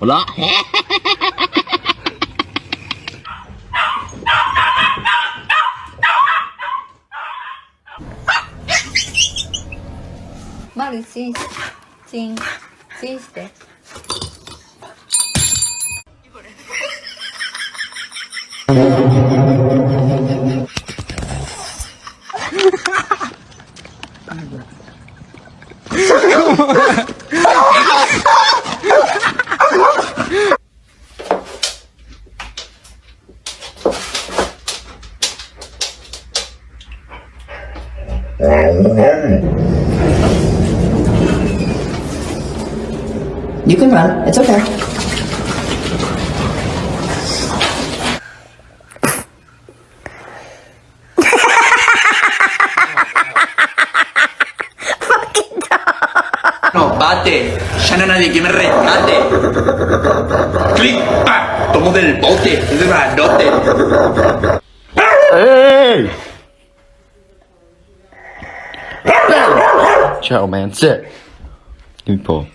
หัวเราะ マルチンチンチンして。You can run. It's okay. No, bate. Ya no hay nadie que me rescate. Clic, pa. Tomo del bote. Es grandote. Hey! Chill, man. Sit. Give me pull.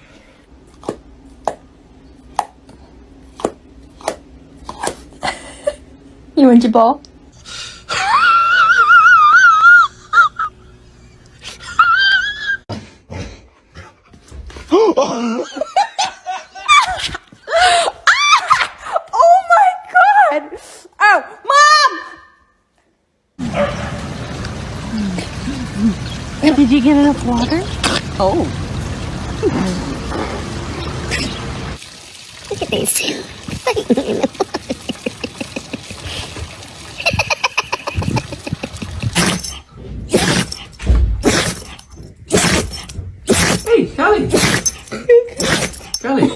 You want your ball? Oh my god! Oh, Mom! Did you get enough water? Oh. Look at these two. Hey, Callie. Callie.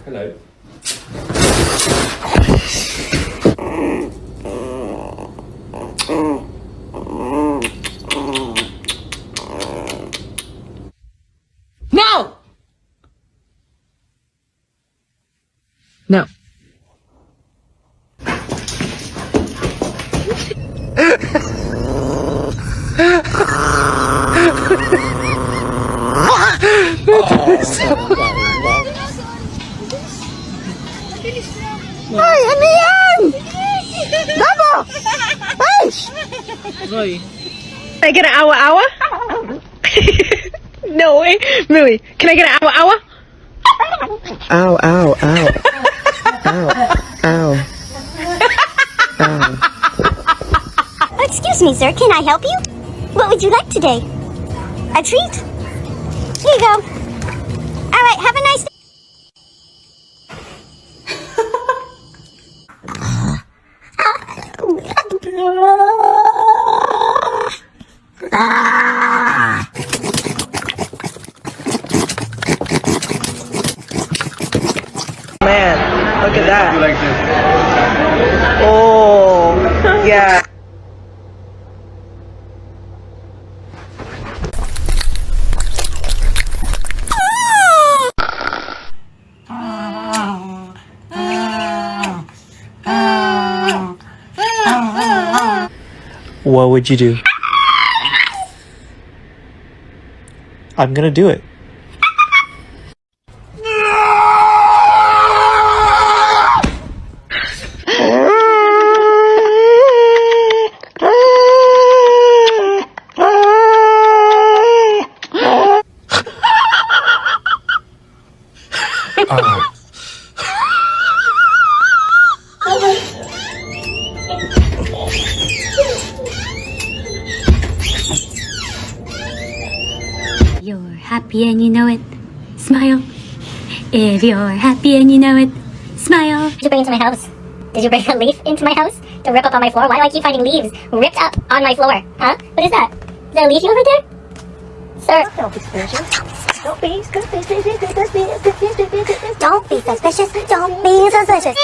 Hello. No! No. Ay, ano yan? Dabo! Ay! Roy. Can I get an awa-awa? No way. Really? Can I get an awa-awa? Ow, ow, ow. Ow, ow. Ow. Excuse me, sir. Can I help you? What would you like today? A treat? Here you go. All right, have a nice day. Man, look at that. You like this? Oh, yeah. What would you do? I'm gonna do it. You're happy and you know it, smile. If you're happy and you know it, smile. Did you bring into my house? Did you bring a leaf into my house to rip up on my floor? Why do I keep finding leaves ripped up on my floor? Huh? What is that? Is that a leafy over there? Sir. Don't be suspicious. Don't be suspicious. Don't be suspicious. Don't be suspicious.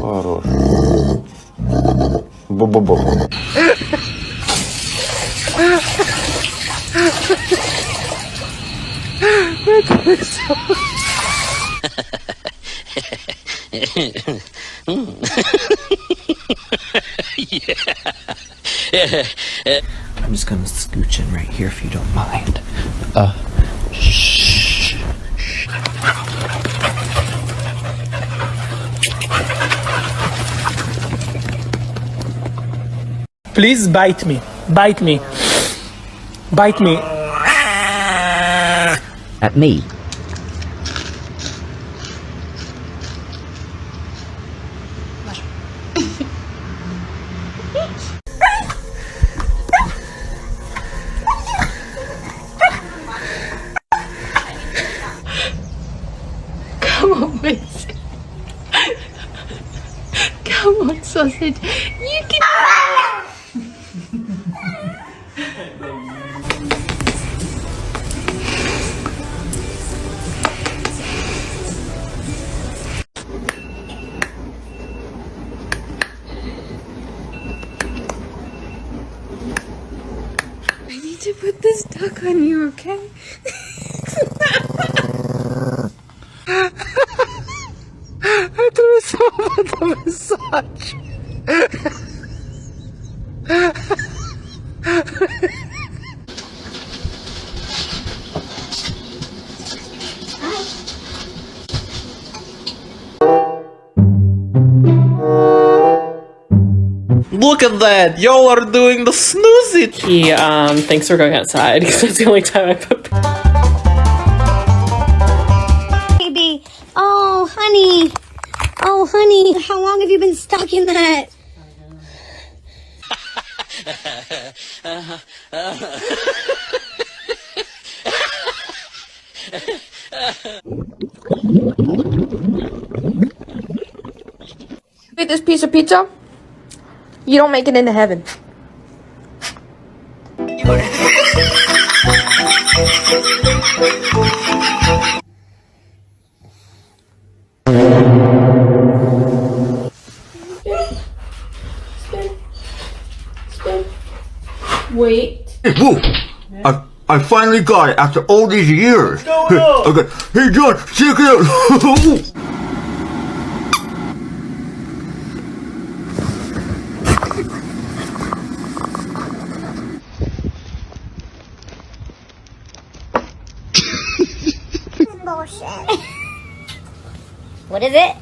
Хорош. Бу-бу-бу. Yeah. I'm just gonna scooch in right here if you don't mind. Shh. Please bite me. Bite me. Bite me. At me. Come on, Miss. Come on, sausage. You can. I need to put this duck on you, okay? Massage. Look at that! Y'all are doing the snoozy. He thinks we're going outside because that's the only time I put. Baby. Oh, honey. Oh, honey. How long have you been stuck in that? Eat this piece of pizza. You don't make it into heaven. Wait. Whoa! I finally got it after all these years. Okay. Hey John, check it out. Bullshit. What is it?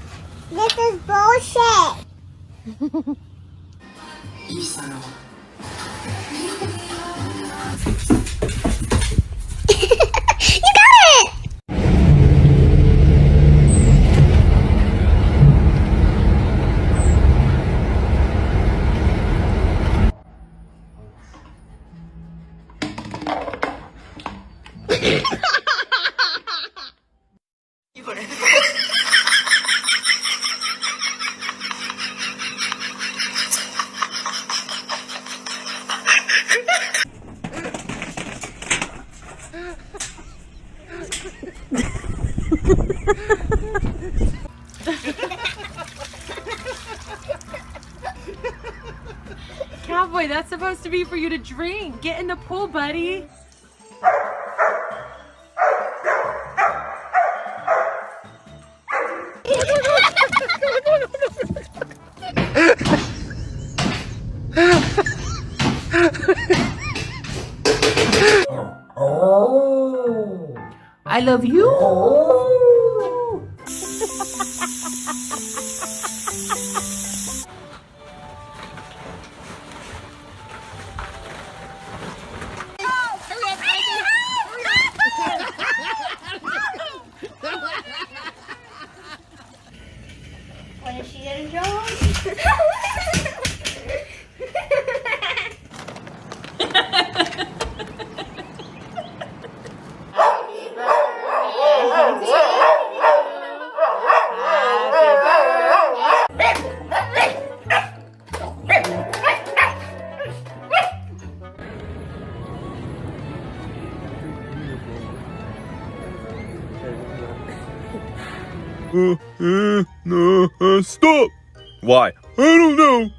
This is bullshit. You got it! Cowboy, that's supposed to be for you to drink. Get in the pool, buddy. I love you. What is she gonna draw? Stop! Why? I don't know.